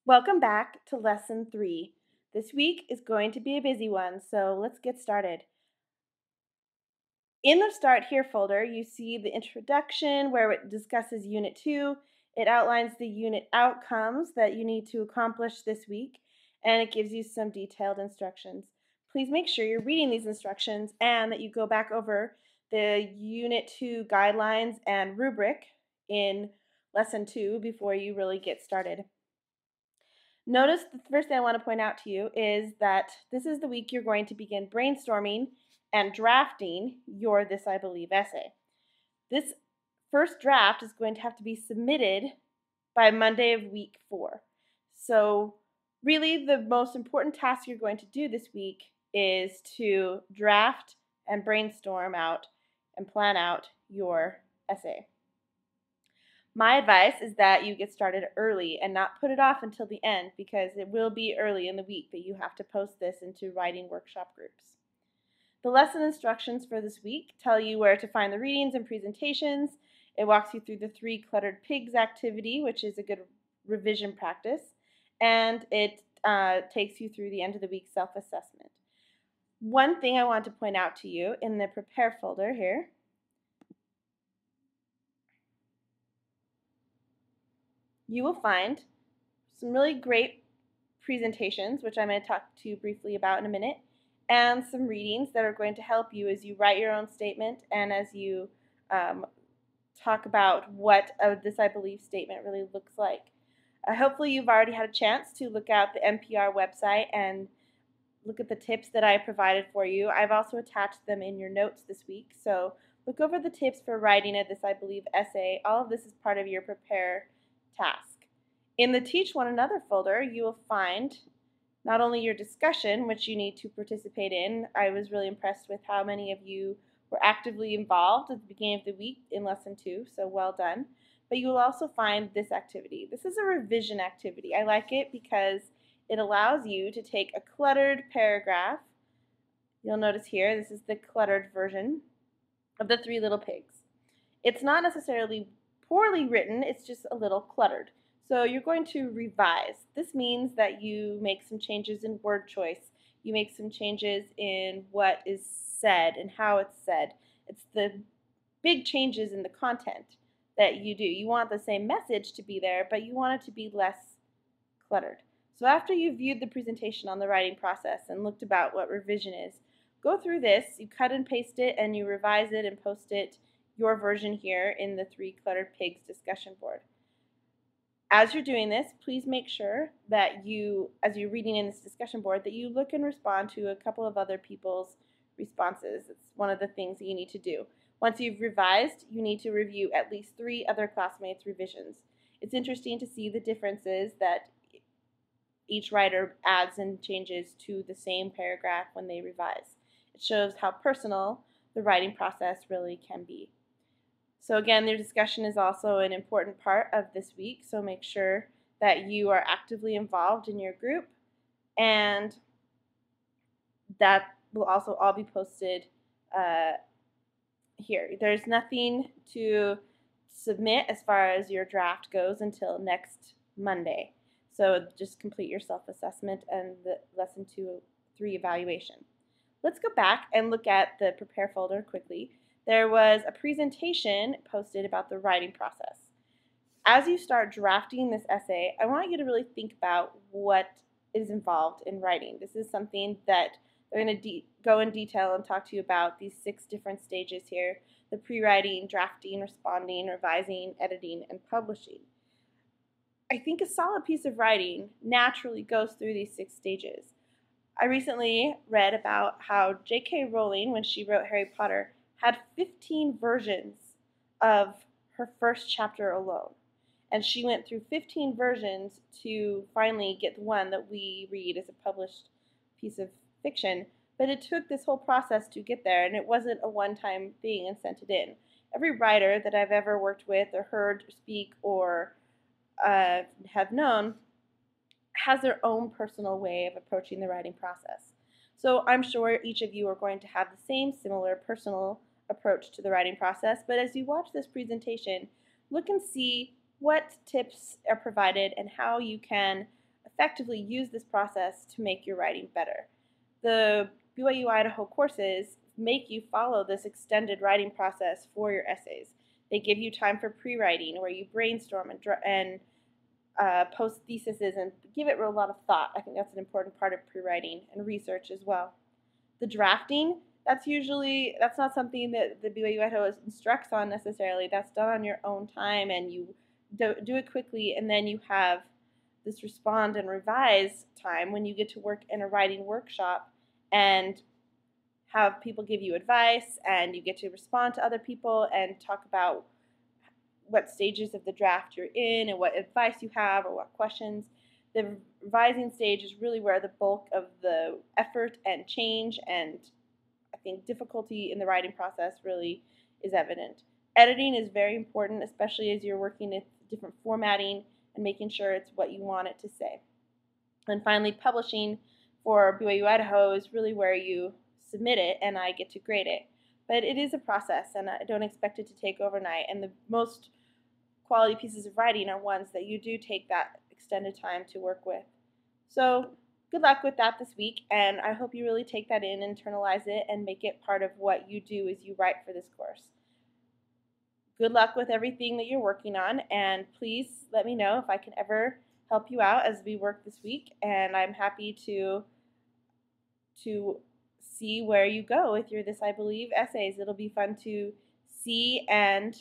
Welcome back to Lesson 3. This week is going to be a busy one, so let's get started. In the Start Here folder, you see the introduction where it discusses Unit 2. It outlines the unit outcomes that you need to accomplish this week, and it gives you some detailed instructions. Please make sure you're reading these instructions and that you go back over the Unit 2 guidelines and rubric in Lesson 2 before you really get started. Notice the first thing I want to point out to you is that this is the week you're going to begin brainstorming and drafting your This I Believe essay. This first draft is going to have to be submitted by Monday of week 4. So really the most important task you're going to do this week is to draft and brainstorm out and plan out your essay. My advice is that you get started early and not put it off until the end, because it will be early in the week that you have to post this into writing workshop groups. The lesson instructions for this week tell you where to find the readings and presentations. It walks you through the 3 cluttered pigs activity, which is a good revision practice, and it takes you through the end of the week self-assessment. One thing I want to point out to you in the prepare folder here, you will find some really great presentations, which I'm going to talk to you briefly about in a minute, and some readings that are going to help you as you write your own statement and as you talk about what This I Believe statement really looks like. Hopefully you've already had a chance to look at the NPR website and look at the tips that I provided for you. I've also attached them in your notes this week, so look over the tips for writing a This I Believe essay. All of this is part of your prepare task. In the Teach One Another folder, you will find not only your discussion, which you need to participate in. I was really impressed with how many of you were actively involved at the beginning of the week in Lesson 2, so well done. But you will also find this activity. This is a revision activity. I like it because it allows you to take a cluttered paragraph. You'll notice here, this is the cluttered version of the 3 Little Pigs. It's not necessarily poorly written, it's just a little cluttered. So you're going to revise. This means that you make some changes in word choice. You make some changes in what is said and how it's said. It's the big changes in the content that you do. You want the same message to be there, but you want it to be less cluttered. So after you've viewed the presentation on the writing process and looked about what revision is, go through this, you cut and paste it, and you revise it and post it, your version here, in the 3 Cluttered Pigs discussion board. As you're doing this, please make sure that you, as you're reading in this discussion board, that you look and respond to a couple of other people's responses. It's one of the things that you need to do. Once you've revised, you need to review at least 3 other classmates' revisions. It's interesting to see the differences that each writer adds and changes to the same paragraph when they revise. It shows how personal the writing process really can be. So again, their discussion is also an important part of this week, so make sure that you are actively involved in your group, and that will also all be posted here. There's nothing to submit as far as your draft goes until next Monday. So just complete your self-assessment and the Lesson 2-3 evaluation. Let's go back and look at the prepare folder quickly. There was a presentation posted about the writing process. As you start drafting this essay, I want you to really think about what is involved in writing. This is something that they're going to go in detail and talk to you about, these 6 different stages here: the pre-writing, drafting, responding, revising, editing, and publishing. I think a solid piece of writing naturally goes through these 6 stages. I recently read about how J.K. Rowling, when she wrote Harry Potter, had 15 versions of her first chapter alone. And she went through 15 versions to finally get the one that we read as a published piece of fiction. But it took this whole process to get there, and it wasn't a one-time thing and sent it in. Every writer that I've ever worked with or heard speak or have known has their own personal way of approaching the writing process. So I'm sure each of you are going to have the same similar personal approach to the writing process, but as you watch this presentation, look and see what tips are provided and how you can effectively use this process to make your writing better. The BYU Idaho courses make you follow this extended writing process for your essays. They give you time for pre-writing where you brainstorm and post theses and give it a lot of thought. I think that's an important part of pre-writing and research as well. The drafting, that's not something that the BYU Idaho instructs on necessarily. That's done on your own time, and you do it quickly, and then you have this respond and revise time when you get to work in a writing workshop and have people give you advice, and you get to respond to other people and talk about what stages of the draft you're in and what advice you have or what questions. The revising stage is really where the bulk of the effort and change and I think difficulty in the writing process really is evident. Editing is very important, especially as you're working with different formatting and making sure it's what you want it to say. And finally, publishing for BYU Idaho is really where you submit it and I get to grade it. But it is a process, and I don't expect it to take overnight. And the most quality pieces of writing are ones that you do take that extended time to work with. So good luck with that this week, and I hope you really take that in, internalize it, and make it part of what you do as you write for this course. Good luck with everything that you're working on, and please let me know if I can ever help you out as we work this week, and I'm happy to see where you go with your This I Believe essays. It'll be fun to see and